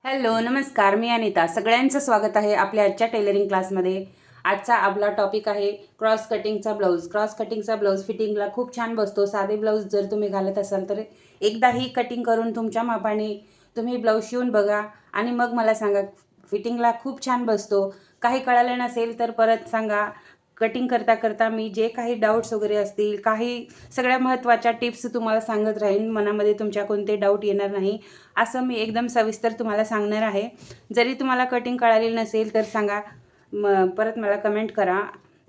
Hello नमस्कार, मी अनिता. सगळ्यांचं स्वागत आहे आपल्या आजच्या टेलरिंग क्लासमध्ये. आजचा आपला टॉपिक आहे क्रॉस कटिंगचा ब्लाऊज. क्रॉस कटिंगचा ब्लाऊज फिटिंगला खूप छान बसतो. साधे ब्लाऊज जर तुम्ही घालत असाल तर एकदाही कटिंग करून तुमच्या मापाने तुम्ही ब्लाऊज शिवून बघा आणि मग मला सांगा. फिटिंगला खूप छान बसतो. काही कळालं नसेल तर परत सांगा. कटिंग करता करता मी जे काही डाऊट्स वगैरे असतील, काही सगळ्या महत्त्वाच्या टिप्स तुम्हाला सांगत राहीन. मनामध्ये तुमच्या कोणते डाऊट येणार नाही असं मी एकदम सविस्तर तुम्हाला सांगणार आहे. जरी तुम्हाला कटिंग कळाली नसेल तर सांगा, परत मला कमेंट करा.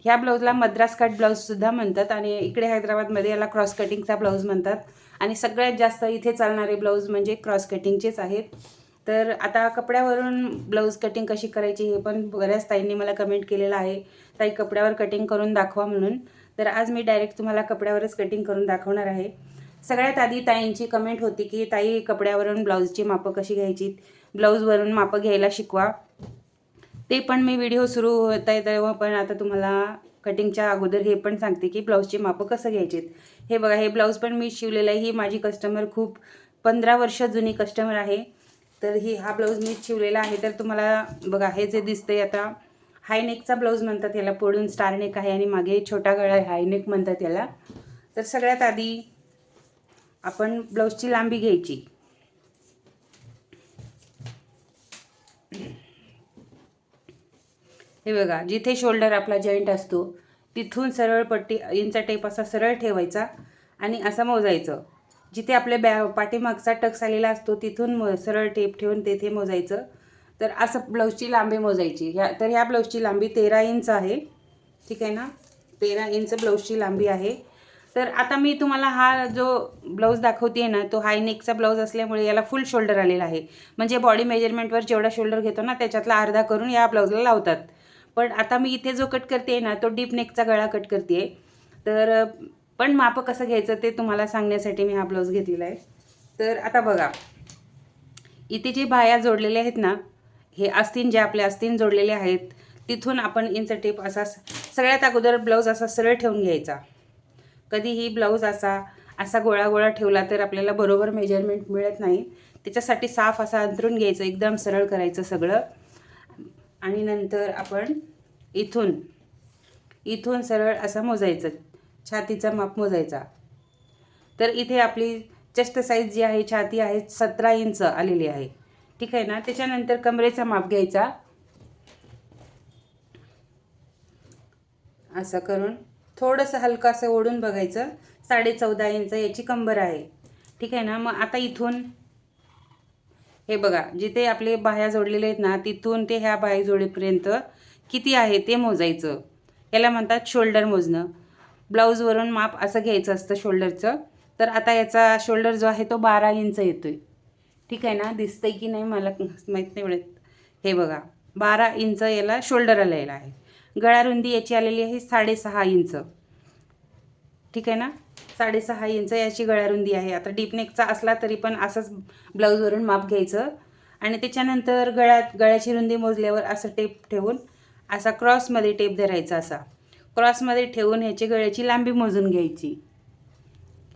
ह्या ब्लाऊजला मद्रास कट ब्लाऊजसुद्धा म्हणतात आणि इकडे हैदराबादमध्ये याला क्रॉस कटिंगचा ब्लाऊज म्हणतात. आणि सगळ्यात जास्त इथे चालणारे ब्लाऊज म्हणजे क्रॉस कटिंगचेच आहेत. तर आता कपड्यावरून ब्लाऊज कटिंग कशी करायची हे पण बऱ्याच ताईंनी मला कमेंट केलेलं आहे, ताई कपड्यावर कटिंग करून दाखवा म्हणून. तर आज मी डायरेक्ट तुम्हाला कपड्यावरच कटिंग करून दाखवणार आहे. सगळ्यात आधी ताईंची कमेंट होती की ताई कपड्यावरून ब्लाऊजची मापं कशी घ्यायची, ब्लाऊजवरून मापं घ्यायला शिकवा. ते पण मी व्हिडिओ सुरू होत आहे तेव्हा पण आता तुम्हाला कटिंगच्या अगोदर हे पण सांगते की ब्लाऊजची मापं कसं घ्यायची. हे बघा, हे ब्लाऊज पण मी शिवलेलं आहे. ही माझी कस्टमर खूप 15 वर्ष जुनी कस्टमर आहे. तर हा ब्लाऊज मी शिवलेला आहे. तर तुम्हाला बघा, हे जे दिसतंय आता हायनेकचा ब्लाऊज म्हणतात याला. पुढून स्टार नेक आहे आणि मागे छोटा गळा आहे, हायनेक म्हणतात याला. तर सगळ्यात आधी आपण ब्लाऊजची लांबी घ्यायची. हे बघा, जिथे शोल्डर आपला जॉईंट असतो तिथून सरळ पट्टी इंचा टेप असा सरळ ठेवायचा आणि असं मोजायचं. जिथे आपल्या पाठीमागचा टक्स आलेला असतो तिथून सरळ टेप ठेवून तेथे मोजायचं. तर असं ब्लाऊजची लांबी मोजायची. ह्या ब्लाऊजची लांबी 13 इंच आहे. ठीक आहे ना, 13 इंच ब्लाऊजची लांबी आहे. तर आता मी तुम्हाला हा जो ब्लाऊज दाखवते ना, तो हाय नेकचा ब्लाऊज असल्यामुळे याला फुल शोल्डर आलेला आहे. म्हणजे बॉडी मेजरमेंटवर जेवढा शोल्डर घेतो ना त्याच्यातला अर्धा करून या ब्लाऊजला लावतात. पण आता मी इथे जो कट करते ना तो डीप नेकचा गळा कट करते. तर पण मापं कसं घ्यायचं ते तुम्हाला सांगण्यासाठी मी हा ब्लाऊज घेतलेला आहे. तर आता बघा, इथे जे बाया जोडलेले आहेत ना, हे आस्तीन, जे आपले आस्तीन जोडलेले आहेत तिथून आपण इंच टेप असा सगळ्यात अगोदर ब्लाऊज असा सरळ ठेवून घ्यायचा. कधीही ब्लाऊज असा असा गोळा गोळा ठेवला तर आपल्याला बरोबर मेजरमेंट मिळत नाही. त्याच्यासाठी साफ असा अंतरून घ्यायचं, एकदम सरळ करायचं सगळं. आणि नंतर आपण इथून इथून सरळ असं मोजायचं, छातीचा माप मोजायचा. तर इथे आपली चेस्ट साईज जी आहे, छाती आहे 17 इंच आलेली आहे. ठीक आहे ना. त्याच्यानंतर कमरेचा माप घ्यायचा. असं करून थोडंसं हलकं असं ओढून बघायचं. 14.5 इंच याची कंबर आहे. ठीक आहे ना. मग आता इथून हे बघा, जिथे आपले बाह्या जोडलेले आहेत ना तिथून ते ह्या बाह्या जोडीपर्यंत किती आहे ते मोजायचं. याला म्हणतात शोल्डर मोजणं. ब्लाऊजवरून माप असं घ्यायचं असतं शोल्डरचं. तर आता याचा शोल्डर जो आहे तो 12 इंच येतोय. ठीक आहे ना. दिसतंय की नाही मला माहीत नाही एवढं. हे बघा, 12 इंच याला शोल्डर आलेला आहे. गळारुंदी याची आलेली आहे 6.5 इंच. ठीक आहे ना. 6.5 इंच याची गळारुंदी आहे. आता डीपनेकचा असला तरी पण असंच ब्लाऊजवरून माप घ्यायचं. आणि त्याच्यानंतर गळ्याची रुंदी मोजल्यावर असं टेप ठेवून असा क्रॉसमध्ये टेप धरायचा. असा क्रॉसमध्ये ठेवून ह्याची गळ्याची लांबी मोजून घ्यायची.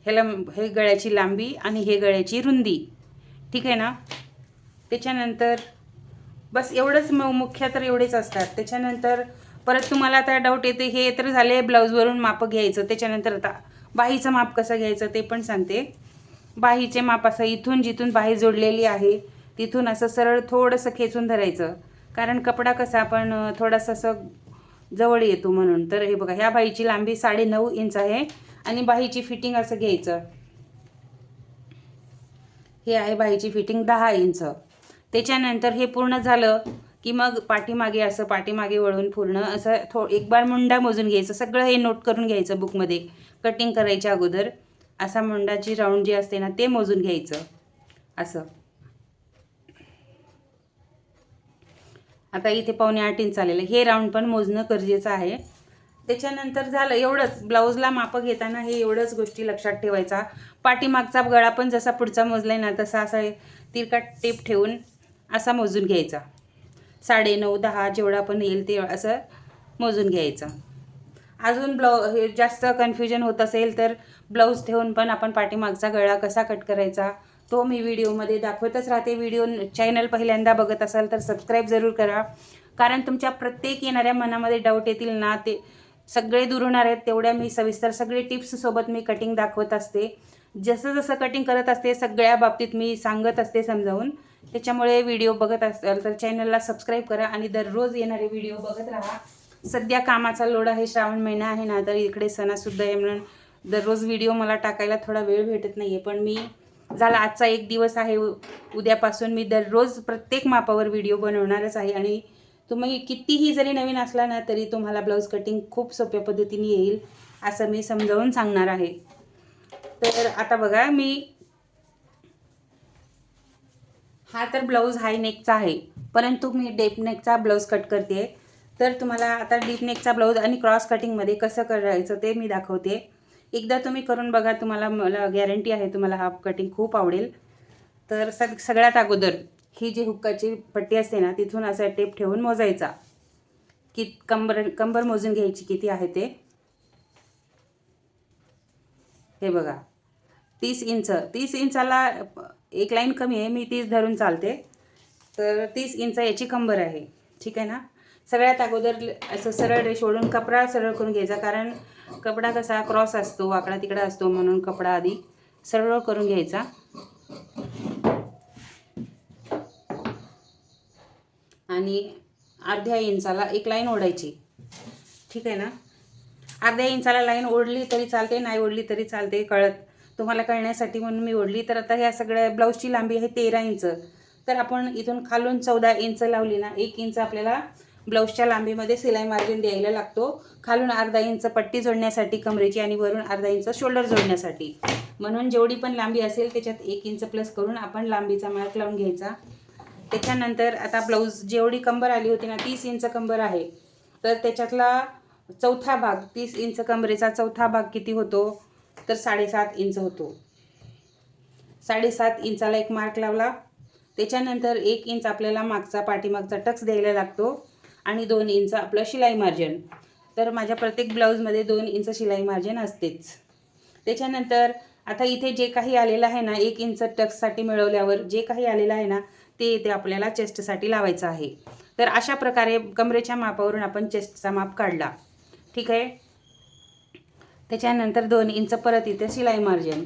हे गळ्याची लांबी आणि हे गळ्याची रुंदी. ठीक आहे ना. त्याच्यानंतर बस एवढंच, मुख्य तर एवढेच असतात. त्याच्यानंतर परत तुम्हाला आता डाऊट येते, हे तर झाले ब्लाऊजवरून माप घ्यायचं. त्याच्यानंतर आता बाहीचं माप कसं घ्यायचं ते पण सांगते. बाहीचे माप असं इथून जिथून बाही जोडलेली आहे तिथून असं सरळ थोडंसं खेचून धरायचं. कारण कपडा कसा आपण थोडासा असं जवळ येतो म्हणून. तर हे बघा, ह्या बाहीची लांबी 9.5 इंच आहे आणि बाहीची फिटिंग असं घ्यायचं. हे आहे बाहीची फिटिंग 10 इंच. त्याच्यानंतर हे पूर्ण झालं की मग पाठीमागे असं पाठीमागे वळून पूर्ण असं एक बार मुंडा मोजून घ्यायचं. सगळं हे नोट करून घ्यायचं बुकमध्ये. कटिंग करायच्या अगोदर असा मुंडाची राऊंड जी असते ना ते मोजून घ्यायचं. असं आता इथे 7.25 इंच आलेलं, हे राऊंड पण मोजणं गरजेचं आहे. त्याच्यानंतर झालं एवढंच. ब्लाऊजला मापं घेताना हे एवढंच गोष्टी लक्षात ठेवायचा. पाठीमागचा गळा पण जसा पुढचा मोजलाय ना तसा असा तिरका टेप ठेवून असा मोजून घ्यायचा. 9.5 10 जेवढा पण येईल ते असं मोजून घ्यायचं. अजून हे जास्त कन्फ्युजन होत असेल तर ब्लाऊज ठेवून पण आपण पाठीमागचा गळा कसा कट करायचा तो मी व्हिडिओमध्ये दाखवतच राहते. व्हिडिओ चॅनल पहिल्यांदा बघत असाल तर सबस्क्राईब जरूर करा, कारण तुमच्या प्रत्येक येणाऱ्या मनामध्ये डाऊट येतील ना, ते सगळे दूर होणार आहेत. तेवढ्या मी सविस्तर सगळे टिप्ससोबत मी कटिंग दाखवत असते. जसं जसं कटिंग करत असते सगळ्या बाबतीत मी सांगत असते समजावून. त्याच्यामुळे व्हिडिओ बघत असाल तर चॅनलला सबस्क्राईब करा आणि दररोज येणारे व्हिडिओ बघत राहा. सध्या कामाचा लोड आहे, श्रावण महिना आहे ना, तर इकडे सणासुद्धा आहे म्हणून दररोज व्हिडिओ मला टाकायला थोडा वेळ भेटत नाही आहे. पण मी झाला आजचा एक दिवस आहे, उद्यापासून मी दररोज प्रत्येक मापावर व्हिडिओ बनवणारच आहे. आणि तुम्ही कितीही जरी नवीन असला ना तरी तुम्हाला ब्लाऊज कटिंग खूप सोप्या पद्धतीने येईल असं मी समजावून सांगणार आहे. तर आता बघा, हा तर ब्लाऊज हाय नेकचा आहे, परंतु मी डीप नेकचा ब्लाऊज कट करते. तर तुम्हाला आता डीप नेकचा ब्लाऊज आणि क्रॉस कटिंगमध्ये कसं करायचं ते मी दाखवते. एकदा तुम्ही करून बघा, तुम्हाला मला गॅरंटी आहे तुम्हाला हा कटिंग खूप आवडेल. तर सगळ्यात अगोदर ही जी हुक्काची पट्टी असते ना, तिथून असा टेप ठेवून मोजायचा की कंबर मोजून घ्यायची किती आहे ते. हे बघा 30 इंच, 30 इंचाला एक लाईन कमी आहे, मी 30 धरून चालते. तर 30 इंच याची कंबर आहे, ठीक आहे ना. सगळ्यात अगोदर असं सरळ रेष ओढून कपडा सरळ करून घ्यायचा, कारण कपडा कसा क्रॉस असतो, वाकडा तिकडा असतो, म्हणून कपडा आधी सरळ करून घ्यायचा. आणि अर्ध्या इंचाला एक लाईन ओढायची, ठीक आहे ना. अर्ध्या इंचाला लाईन ओढली तरी चालते, नाही ओढली तरी चालते, तुम्हाला कळण्यासाठी म्हणून मी ओढली. तर आता ह्या सगळ्या ब्लाऊजची लांबी आहे 13 इंच. तर आपण इथून खालून 14 इंच लावली ना, 1 इंच आपल्याला ब्लाऊजच्या लांबीमध्ये सिलाई मार्जिन द्यायला लागतो. खालून अर्धा इंच पट्टी जोडण्यासाठी कमरेची आणि वरून अर्धा इंच शोल्डर जोडण्यासाठी. म्हणून जेवढी पण लांबी असेल त्याच्यात 1 इंच प्लस करून आपण लांबीचा मार्क लावून घ्यायचा. त्याच्यानंतर आता ब्लाऊज जेवढी कंबर आली होती ना, 30 इंच कंबर आहे, तर त्याच्यातला चौथा भाग, 30 इंच कमरेचा चौथा भाग किती होतो, तर 7.5 इंच होतो. 7.5 इंचाला एक मार्क लावला. त्याच्यानंतर 1 इंच आपल्याला मागचा पाठीमागचा टक्स द्यायला लागतो आणि 2 इंच आपलं शिलाई मार्जिन. तर माझ्या प्रत्येक ब्लाऊजमध्ये 2 इंच शिलाई मार्जिन असतेच. त्याच्यानंतर आता इथे जे काही आलेलं आहे ना, 1 इंच टक्ससाठी मिळवल्यावर जे काही आलेलं आहे ना, ते इथे आपल्याला चेस्टसाठी लावायचं आहे. तर अशा प्रकारे कमरेच्या मापावरून आपण चेस्टचा माप काढला, ठीक आहे. त्याच्यानंतर 2 इंच परत इथे शिलाई मार्जिन.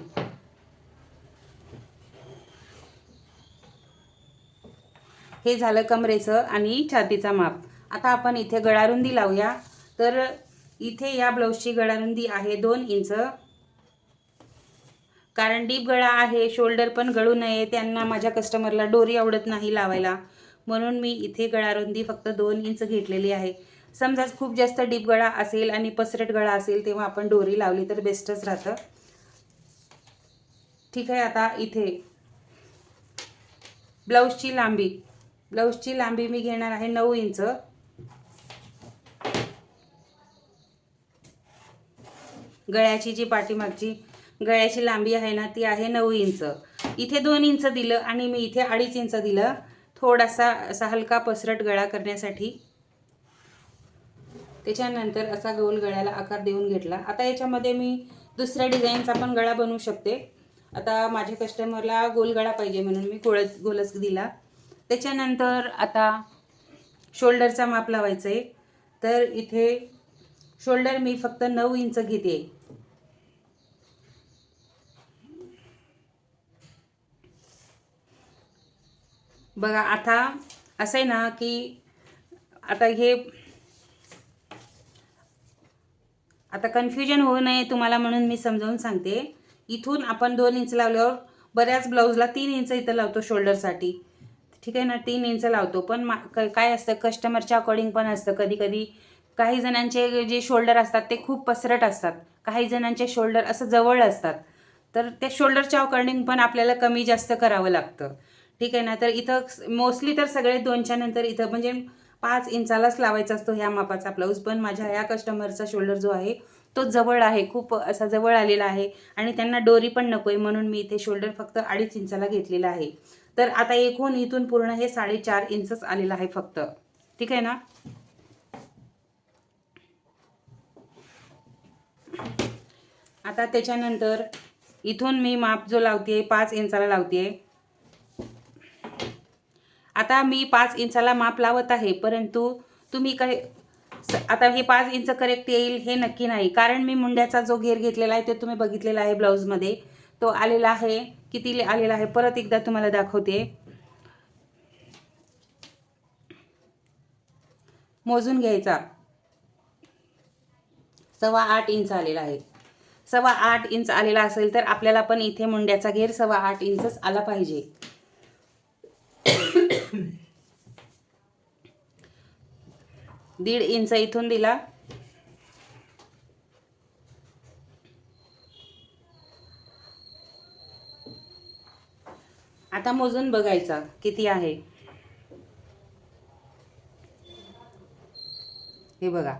हे झालं कमरेचं आणि छातीचा माप. आता आपण इथे गळारुंदी लावूया. तर इथे या ब्लाऊजची गळारुंदी आहे 2 इंच. कारण डीप गळा आहे, शोल्डर पण गळू नये, त्यांना माझ्या कस्टमरला डोरी आवडत नाही लावायला, म्हणून मी इथे गळारुंदी फक्त 2 इंच घेतलेली आहे. समजा खूप जास्त डीप गळा असेल आणि पसरट गळा असेल तेव्हा आपण डोरी लावली तर बेस्टच राहतं, ठीक आहे. आता इथे ब्लाऊजची लांबी मी घेणार आहे 9 इंच. गळ्याची जी पाठीमागची गळ्याची लांबी आहे ना, ती आहे 9 इंच. इथे 2 इंच दिलं आणि मी इथे 2.5 इंच दिलं, थोडासा असा हलका पसरट गळा करण्यासाठी. त्याच्यानंतर असा गोल गळ्याला आकार देऊन घेतला. आता याच्यामध्ये मी दुसऱ्या डिझाईनचा पण गळा बनवू शकते. आता माझ्या कस्टमरला गोल गळा पाहिजे म्हणून मी गोलच दिला. त्याच्यानंतर आता शोल्डरचा माप लावायचं आहे. तर इथे शोल्डर मी फक्त 9 इंच घेते. बघा आता असं आहे ना, की आता कन्फ्युजन होऊ नये तुम्हाला म्हणून मी समजावून सांगते. इथून आपण 2 इंच लावल्यावर बऱ्याच ब्लाऊजला 3 इंच इथं लावतो शोल्डरसाठी, ठीक आहे ना, 3 इंच लावतो. पण काय असतं, कस्टमरच्या अकॉर्डिंग पण असतं. कधी कधी काही जणांचे जे शोल्डर असतात ते खूप पसरट असतात, काही जणांचे शोल्डर असं जवळ असतात. तर त्या शोल्डरच्या अकॉर्डिंग पण आपल्याला कमी जास्त करावं लागतं, ठीक आहे ना. तर इथं मोस्टली तर सगळे 2च्या नंतर इथं म्हणजे 5 इंचालाच लावायचा असतो ह्या मापाचा ब्लाऊज. पण माझ्या ह्या कस्टमरचा शोल्डर जो आहे तो जवळ आहे, खूप असा जवळ आलेला आहे आणि त्यांना डोरी पण नको आहे, म्हणून मी इथे शोल्डर फक्त 2.5 इंचाला घेतलेला आहे. तर आता एकूण इथून पूर्ण हे 4.5 इंचच आलेलं आहे फक्त, ठीक आहे ना. आता त्याच्यानंतर इथून मी माप जो लावते 5 इंचाला लावते. आता मी 5 इंचाला माप लावत आहे, परंतु तुम्ही काय आता हे 5 इंच करेक्ट येईल हे नक्की नाही, कारण मी मुंड्याचा जो घेर घेतलेला आहे ते तुम्ही बघितलेला आहे ब्लाऊजमध्ये. तो आलेला आहे, किती आलेला आहे परत एकदा तुम्हाला दाखवते. मोजून घ्यायचा. 8.25 इंच आलेला आहे. 8.25 इंच आलेला असेल तर आपल्याला पण इथे मुंड्याचा घेर 8.25 इंचच आला पाहिजे. 1.5 इंच इथून दिला. आता मोजून बघायचा किती आहे. हे बघा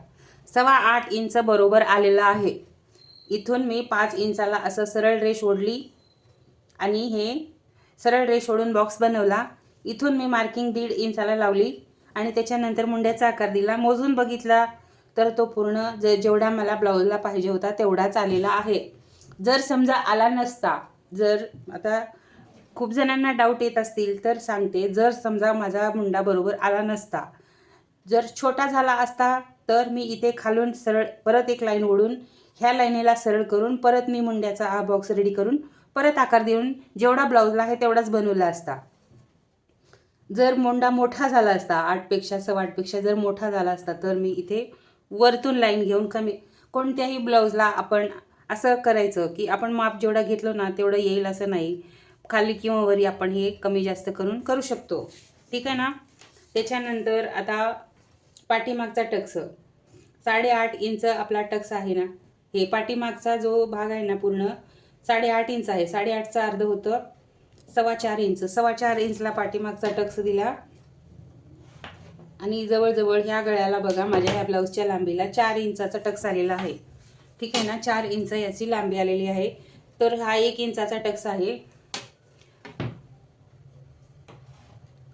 8.25 इंच बरोबर आलेला आहे. इथून मी 5 इंचाला असं सरळ रेष ओढली आणि हे सरळ रेष ओढून बॉक्स बनवला. इथून मी मार्किंग 1.5 इंचाला लावली आणि त्याच्यानंतर मुंड्याचा आकार दिला. मोजून बघितला तर तो पूर्ण जेवढा मला ब्लाऊजला पाहिजे होता तेवढाच आलेला आहे. जर समजा आला नसता, जर आता खूप जणांना डाऊट येत असतील तर सांगते, जर समजा माझा मुंडा बरोबर आला नसता, जर छोटा झाला असता तर मी इथे खालून सरळ परत एक लाईन ओढून ह्या लाईनीला सरळ करून परत मी मुंड्याचा हा बॉक्स रेडी करून परत आकार देऊन जेवढा ब्लाऊजला आहे तेवढाच बनवला असता. जर मुंडा मोठा झाला असता 8पेक्षा 8.25पेक्षा जर मोठा झाला असता तर मी इथे वरतून लाईन घेऊन कमी, कोणत्याही ब्लाऊजला आपण असं करायचं की आपण माप जेवढा घेतलो ना तेवढं येईल असं नाही, खाली किंवा वरी आपण हे कमी जास्त करून करू शकतो. ठीक आहे ना. त्याच्यानंतर आता पाठीमागचा टक्स 8.5 इंच आपला टक्स आहे ना, हे पाठीमागचा जो भाग आहे ना पूर्ण 8.5 इंच आहे. 8.5चं अर्ध होतं 4.25 इंच. 4.25 इंचला पाठीमागचा टक्स दिला आणि जवळजवळ ह्या गळ्याला बघा माझ्या ह्या ब्लाऊजच्या लांबीला 4 इंचाचा टक्स आलेला आहे. ठीक आहे ना. 4 इंच याची लांबी आलेली आहे. तर हा 1 इंचाचा टक्स आहे.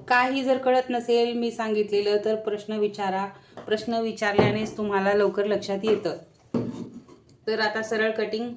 काही जर कळत नसेल मी सांगितलेलं तर प्रश्न विचारा. प्रश्न विचारल्यानेच तुम्हाला लवकर लक्षात येतं. तर आता सरळ कटिंग.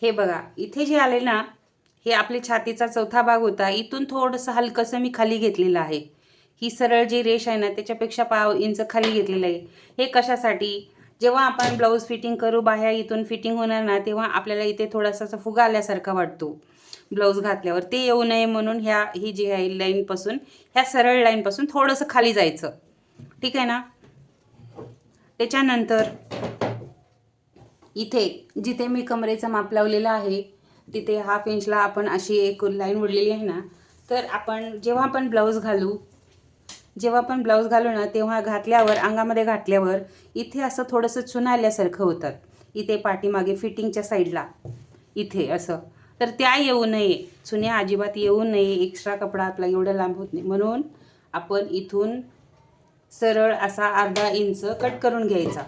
हे बघा इथे जे आले ना, हे आपली छातीचा चौथा भाग होता. इथून थोडंसं हलकंसं मी खाली घेतलेलं आहे. ही सरळ जी रेष आहे ना त्याच्यापेक्षा 1.5 इंच खाली घेतलेलं आहे. हे कशासाठी, जेव्हा आपण ब्लाऊज फिटिंग करू, बाह्या इथून फिटिंग होणार ना तेव्हा आपल्याला इथे थोडासा फुगा आल्यासारखा वाटतो ब्लाऊज घातल्यावर, ते येऊ नये म्हणून ही जी आहे लाईनपासून, ह्या सरळ लाईनपासून थोडंसं खाली जायचं. ठीक आहे ना. त्याच्यानंतर इथे जिथे मी कमरेचं माप लावलेलं आहे तिथे 1/2 इंचला आपण अशी एक लाईन ओढलेली आहे ना, तर आपण जेव्हा आपण ब्लाऊज घालू ना तेव्हा घातल्यावर, अंगामध्ये घातल्यावर इथे असं थोडंसं चुना आल्यासारखं होतात. इथे पाठीमागे फिटिंगच्या साईडला इथे असं, तर त्या येऊ नये, चुन्या अजिबात येऊ नये. एक्स्ट्रा कपडा आपला एवढा लांब होत नाही म्हणून आपण इथून सरळ असा 1/2 इंच कट करून घ्यायचा.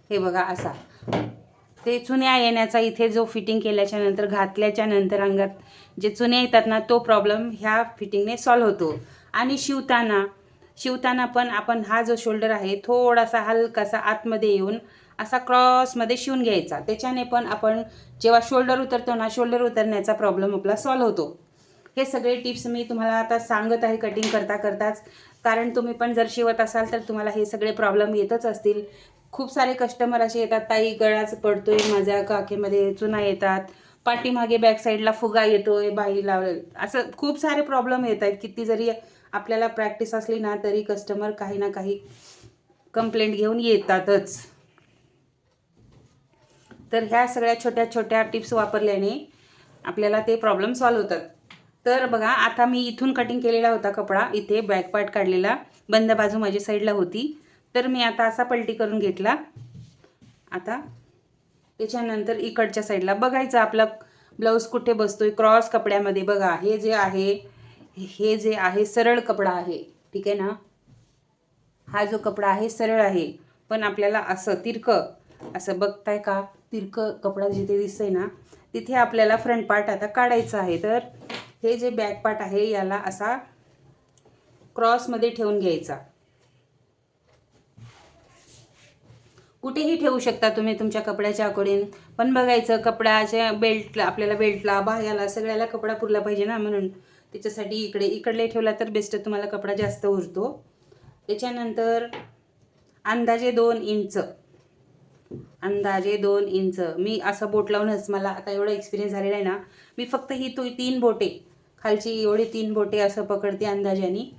हे बघा असा ते चुन्या येण्याचा, इथे जो फिटिंग केल्याच्या नंतर घातल्याच्या नंतर अंगात जे चुन्या येतात ना तो प्रॉब्लेम ह्या फिटिंगने सॉल्व्ह होतो. आणि शिवताना पण आपण हा जो शोल्डर आहे थोडासा हलकासा आतमध्ये येऊन असा क्रॉसमध्ये शिवून घ्यायचा. त्याच्याने पण आपण जेव्हा शोल्डर उतरतो ना, शोल्डर उतरण्याचा प्रॉब्लेम आपला सॉल्व्ह होतो. हे सगळे टिप्स मी तुम्हाला आता सांगत आहे कटिंग करताच, कारण तुम्ही पण जर शिवत असाल तर तुम्हाला हे सगळे प्रॉब्लेम येतच असतील. खूप सारे कस्टमर असे येतात, ताई गळाच पडतोय माझ्या, काखेमध्ये चुना येतात, पाठीमागे बॅक साईडला फुगा येतोय, बाही लावलं, असं खूप सारे प्रॉब्लेम येत आहेत. किती जरी आपल्याला प्रॅक्टिस असली ना तरी कस्टमर काही ना काही कंप्लेंट घेऊन येतातच. तर ह्या सगळ्या छोट्या छोट्या टिप्स वापरल्याने आपल्याला ते प्रॉब्लेम सॉल्व्ह होतात. तर बघा आता मी इथून कटिंग केलेला होता कपडा, इथे बॅक पार्ट काढलेला, बंद बाजू माझ्या साईडला होती, तर मी आता असा पलटी करून घेतला. आता त्याच्यानंतर इकडच्या साईडला बघायचं आपलं ब्लाऊज कुठे बसतोय, क्रॉस कपड्यामध्ये बघा. हे जे आहे सरळ कपडा आहे, ठीक आहे ना. हा जो कपडा आहे सरळ आहे, पण आपल्याला असं तिरकं असं बघताय का, तिरकं कपडा जिथे दिसतंय ना तिथे आपल्याला फ्रंट पार्ट आता काढायचा आहे. तर हे जे बॅक पार्ट आहे याला असा क्रॉसमध्ये ठेवून घ्यायचा. कुठेही ठेवू शकता तुम्ही तुमच्या कपड्याच्या अकॉर्डिंग, पण बघायचं कपड्याच्या बेल्टला, आपल्याला बेल्टला, बाह्याला, सगळ्याला कपडा पुरला पाहिजे ना, म्हणून त्याच्यासाठी इकडले ठेवला तर बेस्ट, तुम्हाला कपडा जास्त उरतो. त्याच्यानंतर अंदाजे 2 इंच मी असं बोट लावूनच, मला आता एवढा एक्सपिरियन्स झालेला आहे ना, मी फक्त ही 3 बोटे, खालची एवढी 3 बोटे असं पकडते अंदाजाने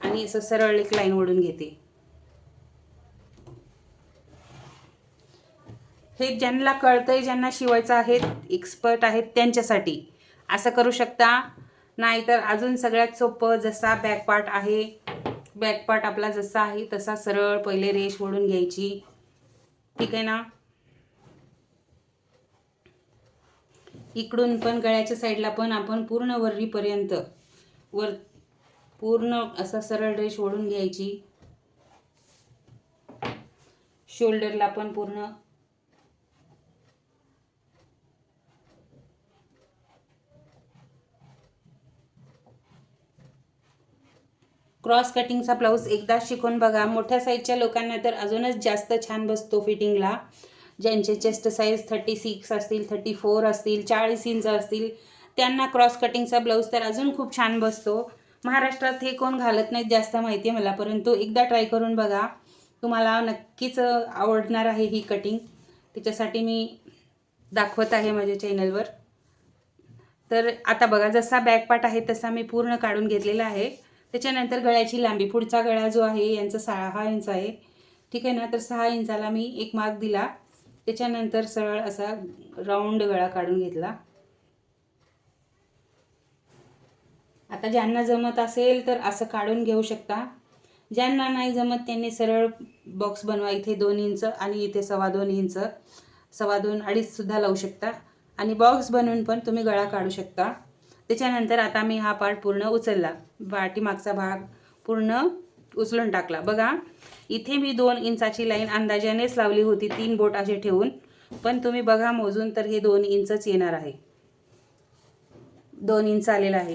आणि असं सरळ एक लाईन ओढून घेते. हे ज्यांना कळतंय, ज्यांना शिवायचं आहे, एक्सपर्ट आहेत त्यांच्यासाठी असं करू शकता. नाहीतर अजून सगळ्यात सोपं, जसा बॅक पार्ट आहे, बॅक पार्ट आपला जसा आहे तसा सरळ पहिले रेष ओढून घ्यायची, ठीक आहे ना. इकडून पण गळ्याच्या साईडला पण आपण पूर्ण वरवीपर्यंत पूर्ण असा सरळ रेष ओढून घ्यायची. शोल्डरला पण पूर्ण. क्रॉस कटिंगचा ब्लाऊज एकदा शिकून बघा. मोठ्या साईजच्या लोकांना तर अजूनच जास्त छान बसतो फिटिंगला. ज्यांचे चेस्ट साईज 36 असतील, 34 असतील, 40 इंच असतील, त्यांना क्रॉस कटिंगचा ब्लाऊज तर अजून खूप छान बसतो. महाराष्ट्रात हे कोण घालत नाहीत जास्त, माहिती आहे मला, परंतु एकदा ट्राय करून बघा, तुम्हाला नक्कीच आवडणार आहे ही कटिंग. त्याच्यासाठी मी दाखवत आहे माझ्या चॅनलवर. तर आता बघा, जसा बॅक पार्ट आहे तसा मी पूर्ण काढून घेतलेला आहे. त्याच्यानंतर गळ्याची लांबी, पुढचा गळा जो आहे यांचा 6 इंच आहे, ठीक आहे ना. तर 6 इंचाला मी एक मार्क दिला. त्याच्यानंतर सरळ असा राऊंड गळा काढून घेतला. आता ज्यांना जमत असेल तर असं काढून घेऊ शकता. ज्यांना नाही जमत त्यांनी सरळ बॉक्स बनवा. इथे 2 इंच आणि इथे 2.25 इंच, 2.25 अडीच सुद्धा लावू शकता आणि बॉक्स बनवून पण तुम्ही गळा काढू शकता. त्याच्यानंतर आता मी हा पार्ट पूर्ण उचलला, पाठीमागचा भाग पूर्ण उचलून टाकला. बघा, इथे मी 2 इंचाची लाईन अंदाजानेच लावली होती, 3 बोट असे ठेवून, पण तुम्ही बघा मोजून तर हे 2 इंचच येणार आहे. 2 इंच आलेला आहे,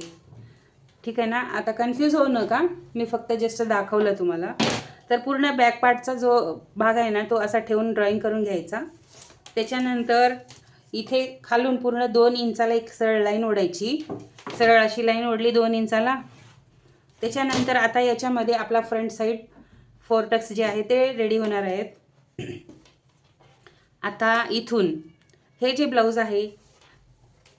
ठीक आहे ना. आता कन्फ्यूज होऊ नका, मी फक्त जस्ट दाखवलं तुम्हाला. तर पूर्ण बॅक पार्टचा जो भाग आहे ना तो असा ठेवून ड्रॉईंग करून घ्यायचा. त्याच्यानंतर इथे खालून पूर्ण 2 इंचाला एक सरळ लाईन ओढायची. सरळ अशी लाईन ओढली 2 इंचाला. त्याच्यानंतर आता याच्यामध्ये आपला फ्रंट साईड 4 टक्स जे आहे ते रेडी होणार आहेत. आता इथून हे जे ब्लाऊज आहे,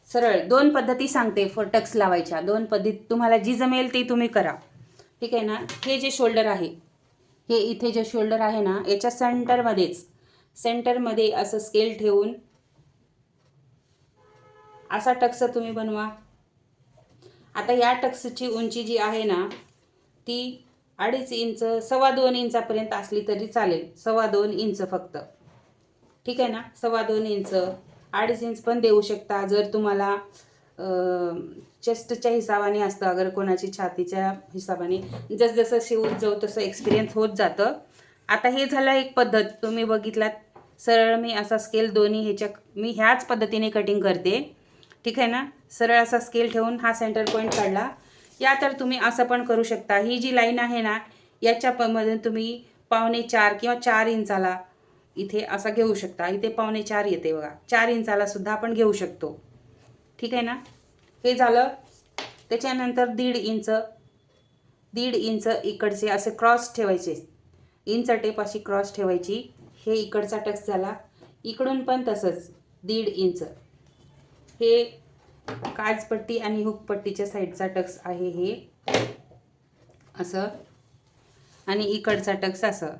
सरळ 2 पद्धती सांगते 4 टक्स लावायच्या. 2 पद्धती तुम्हाला जी जमेल ती तुम्ही करा, ठीक आहे ना. हे जे शोल्डर आहे, हे इथे जे शोल्डर आहे ना, याच्या सेंटरमध्ये असं स्केल ठेवून असा टक्स तुम्ही बनवा. आता या टक्सची उंची जी आहे ना ती 2.5 इंच, 2.25 इंचापर्यंत असली तरी चालेल. 2.25 इंच फक्त, ठीक आहे ना. 2.25 इंच, 2.5 इंच पण देऊ शकता जर तुम्हाला चेस्टच्या हिसाबाने असतं, अगर कोणाची छातीच्या हिसाबाने. जसं शिवत जाऊ तसं एक्सपिरियन्स होत जातं. आता हे झालं एक पद्धत तुम्ही बघितलात. सरळ मी असा स्केल दोन्ही मी ह्याच पद्धतीने कटिंग करते, ठीक आहे ना. सरळ असा स्केल ठेवून हा सेंटर पॉईंट काढला. या तर तुम्ही असं पण करू शकता. ही जी लाईन आहे ना याच्यामध्ये तुम्ही 4.25 किंवा 4 इंचाला इथे असा घेऊ शकता. इथे 4.25 येते बघा, 4 इंचाला सुद्धा आपण घेऊ शकतो, ठीक आहे ना. हे झालं. त्याच्यानंतर 1.5 इंच इकडचे असे क्रॉस ठेवायचे, इंच टेप अशी क्रॉस ठेवायची. हे इकडचा टक्स झाला. इकडून पण तसंच 1.5 इंच. हे काजपट्टी आणि हुकपट्टीच्या साईडचा टक्स आहे हे असं, आणि इकडचा टक्स असं.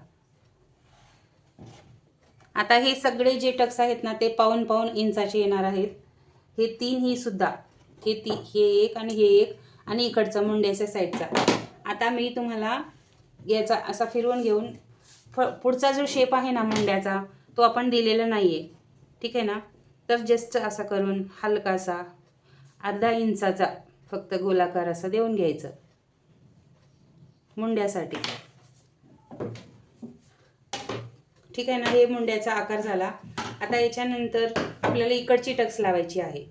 आता हे सगळे जे टक्स आहेत ना ते 1.25 इंचाचे येणार आहेत. हे 3 ही सुद्धा, हे एक आणि हे एक आणि इकडचा मुंड्याच्या साईडचा. आता मी तुम्हाला याचा असा फिरवून घेऊन पुढचा जो शेप आहे ना मुंड्याचा तो आपण दिलेला नाही आहे, ठीक आहे ना. तर जस्ट असा करून हलकासा अर्धा इंचाचा फक्त गोलाकार असा देऊन घ्यायचं मुंड्यासाठी. ठीक आहे ना, हे मुंड्याचा आकार झाला. आता याच्यानंतर आपल्याला इकडची टक्स लावायची आहे,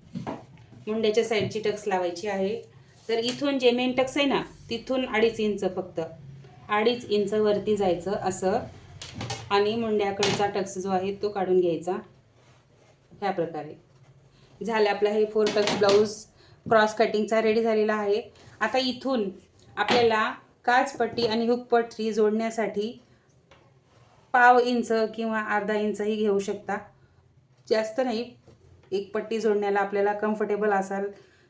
मुंड्याच्या साईडची टक्स लावायची आहे. तर इथून जे मेन टक्स आहे ना तिथून 2.5 इंच, फक्त 2.5 इंच वरती जायचं असं, आणि मुंड्याकडचा टक्स जो आहे तो काढून घ्यायचा ह्या प्रकारे. झालं आपला हे 4 टक्स ब्लाऊज क्रॉस कटिंगचा रेडी झालेला आहे. आता इथून आपल्याला काचपट्टी आणि हुकपट्टी जोडण्यासाठी 1/2 इंच किंवा अर्धा इंचही घेऊ शकता, जास्त नाही. एक पट्टी जोडण्याला आपल्याला कम्फर्टेबल असाल,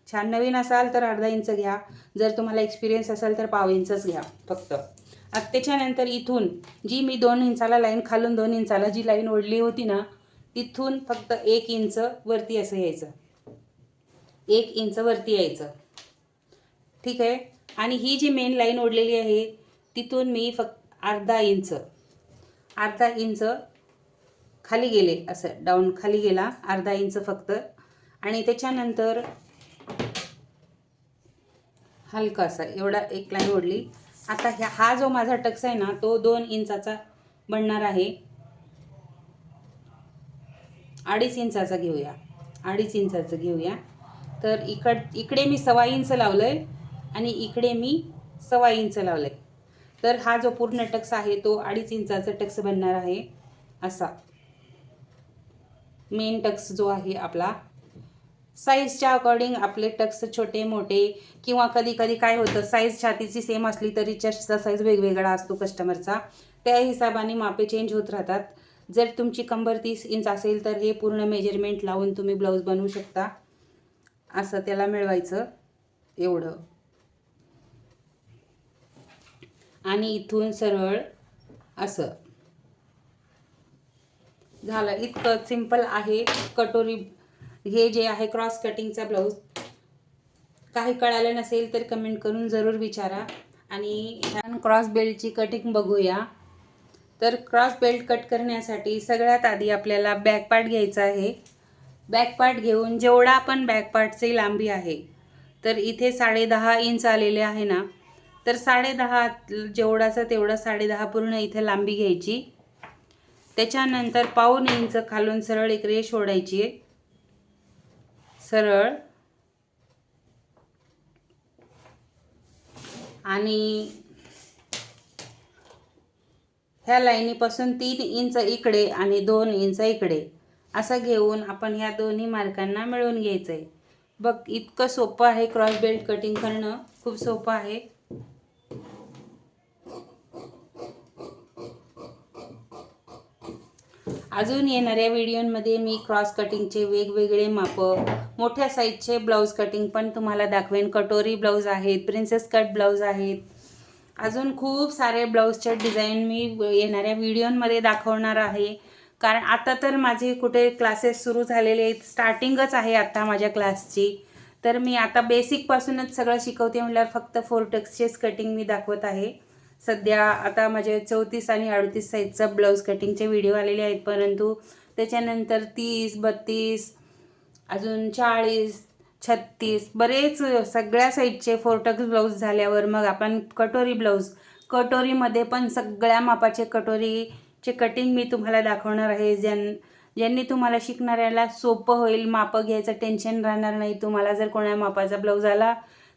छान नवीन असाल तर अर्धा इंच घ्या, जर तुम्हाला एक्सपिरियन्स असेल तर 1/2 इंचच घ्या फक्त. आता त्याच्यानंतर इथून जी मी 2 इंचाला लाईन, खालून 2 इंचाला जी लाईन ओढली होती ना तिथून फक्त 1 इंच वरती असं यायचं, 1 इंच वरती यायचं. ठीक आहे. आणि ही जी मेन लाईन ओढलेली आहे तिथून मी फक्त अर्धा इंच खाली गेले, असं डाऊन खाली गेला अर्धा इंच फक्त. आणि त्याच्यानंतर हलका असा एवढा एक लाईन ओढली. आता हा जो माझा टक्स आहे ना तो 2 इंचाचा बनणार आहे, 2.5 इंचाचा घेऊया, 2.5 इंचाचं घेऊया. तर इकडे मी 1.25 इंच लावलंय आणि इकडे मी 1.25 इंच लावलंय. तर हा जो पूर्ण टक्स आहे तो 2.5 इंचाचा टक्स बनणार आहे असा. मेन टक्स जो आहे आपला, साईजच्या अकॉर्डिंग आपले टक्स छोटे मोठे, किंवा कधी कधी काय होतं साईज छातीची सेम असली तरी चेस्टचा साईज वेगवेगळा असतो कस्टमरचा, त्या हिशोबाने मापे चेंज होत राहतात. जर तुमची कंबर 30 इंच असेल तर हे पूर्ण मेजरमेंट लावून तुम्ही ब्लाऊज बनवू शकता. असं त्याला मिळवायचं एवढं, आणि इथून सरळ असं झालं. इतकं सिंपल आहे कटोरी हे जे आहे क्रॉस कटिंगचा ब्लाऊज. काही कळालं नसेल तर कमेंट करून जरूर विचारा. आणि क्रॉस बेल्टची कटिंग बघूया. तर क्रॉस बेल्ट कट करण्यासाठी सगळ्यात आधी आपल्याला बॅक पार्ट घ्यायचा आहे. बॅक पार्ट घेऊन जेवढा पण बॅक पार्टची लांबी आहे, तर इथे 10.5 इंच आलेले आहे ना, तर 10.5 जेवढाचं तेवढं 10.5 पूर्ण इथे लांबी घ्यायची. त्याच्यानंतर 1/2 इंच खालून सरळ एक रेष ओढायची आहे, सरळ. आणि ह्या लाईनीपासून 3 इंच इकडे आणि 2 इंच इकडे असं घेऊन आपण ह्या दोन्ही मार्कांना मिळवून घ्यायचं आहे. बघ, इतकं सोपं आहे क्रॉस बेल्ट कटिंग करणं, खूप सोपं आहे. अजून येणाऱ्या व्हिडिओमध्ये मी क्रॉस कटिंगचे वेगवेगळे मापं, मोठ्या साईजचे ब्लाऊज कटिंग पण तुम्हाला दाखवेन. कटोरी ब्लाऊज आहेत, प्रिन्सेस कट ब्लाऊज आहेत, अजून खूप सारे ब्लाऊजचे डिझाईन मी येणाऱ्या व्हिडिओमध्ये दाखवणार आहे. कारण आता तर माझे कुठे क्लासेस सुरू झालेले आहेत, स्टार्टिंगच आहे आता माझ्या क्लासची. तर मी आता बेसिकपासूनच सगळं शिकवते म्हटल्यावर फक्त 4 टक्सचेच कटिंग मी दाखवत आहे सध्या. आता माझे 34 आणि 38 साईजचा ब्लाऊज कटिंगचे व्हिडिओ आलेले आहेत, परंतु त्याच्यानंतर 30, 32, अजून 40, 36 बरेच सगळ्या साईजचे 4 टक्स ब्लाऊज झाल्यावर मग आपण कटोरी ब्लाऊज, कटोरीमध्ये पण सगळ्या मापाचे कटोरीचे कटिंग मी तुम्हाला दाखवणार आहे. ज्यांनी तुम्हाला शिकणाऱ्याला सोपं होईल, मापं घ्यायचं टेन्शन राहणार नाही. तुम्हाला जर कोणा मापाचा ब्लाऊज आला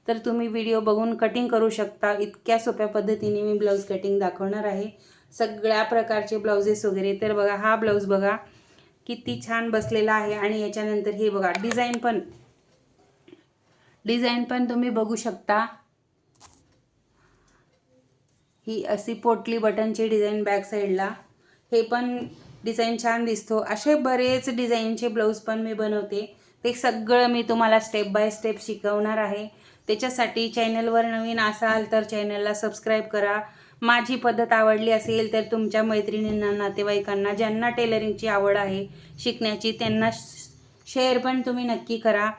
तर तुम्ही व्हिडिओ बघून कटिंग करू शकता. इतक्या सोप्या पद्धतीने मी ब्लाऊज कटिंग दाखवणार आहे, सगळ्या प्रकारचे ब्लाउजेस वगैरे. तर बघा, हा ब्लाऊज बघा किती छान बसलेला आहे. आणि याच्यानंतर हे बघा डिझाईन पण तुम्ही बघू शकता. ही अशी पोटली बटनची डिझाईन बॅक साईडला, हे पण डिझाईन छान दिसतो. असे बरेच डिझाईनचे ब्लाऊज पण मी बनवते, ते सगळं मी तुम्हाला स्टेप बाय स्टेप शिकवणार आहे. त्याच्यासाठी चॅनलवर नवीन असाल तर चॅनलला सबस्क्राईब करा. माझी पद्धत आवडली असेल तर तुमच्या मैत्रिणींना, नातेवाईकांना, ज्यांना टेलरिंगची आवड आहे शिकण्याची, त्यांना शेअर पण तुम्ही नक्की करा.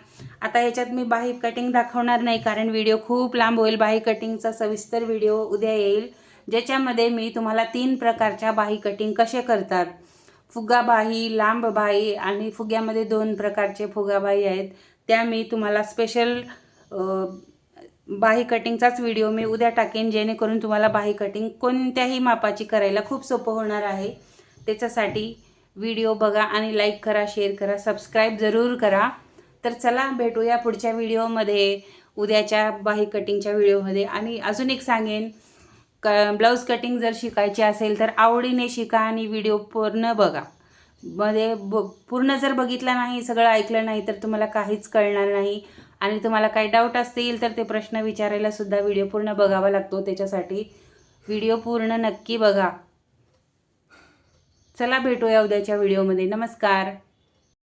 आता ह्याच्यात मी बाही कटिंग दाखवणार नाही कारण व्हिडिओ खूप लांब होईल. बाही कटिंगचा सविस्तर व्हिडिओ उद्या येईल, ज्याच्यामध्ये मी तुम्हाला 3 प्रकारच्या बाही कटिंग कसे करतात, फुगाबाही, लांबबाही आणि फुग्यामध्ये 2 प्रकारचे फुगाबाही आहेत. त्या मी तुम्हाला स्पेशल बाही कटिंगचाच व्हिडिओ मी उद्या टाकेन, जेणेकरून तुम्हाला बाही कटिंग कोणत्याही मापाची करायला खूप सोपं होणार आहे. त्याच्यासाठी व्हिडिओ बघा आणि लाईक करा, शेअर करा, सबस्क्राईब जरूर करा. तर चला भेटूया पुढच्या व्हिडिओमध्ये, उद्याच्या बाही कटिंगच्या व्हिडिओमध्ये. आणि अजून एक सांगेन, ब्लाऊज कटिंग जर शिकायची असेल तर आवडीने शिका आणि व्हिडिओ पूर्ण बघा. पूर्ण जर बघितला नाही, सगळं ऐकलं नाही तर तुम्हाला काहीच कळणार नाही. आणि तुम्हाला काही डाऊट असतील तर ते प्रश्न विचारायला सुद्धा व्हिडिओ पूर्ण बघावा लागतो. त्याच्यासाठी व्हिडिओ पूर्ण नक्की बघा. चला भेटूया उद्याच्या व्हिडिओमध्ये. नमस्कार.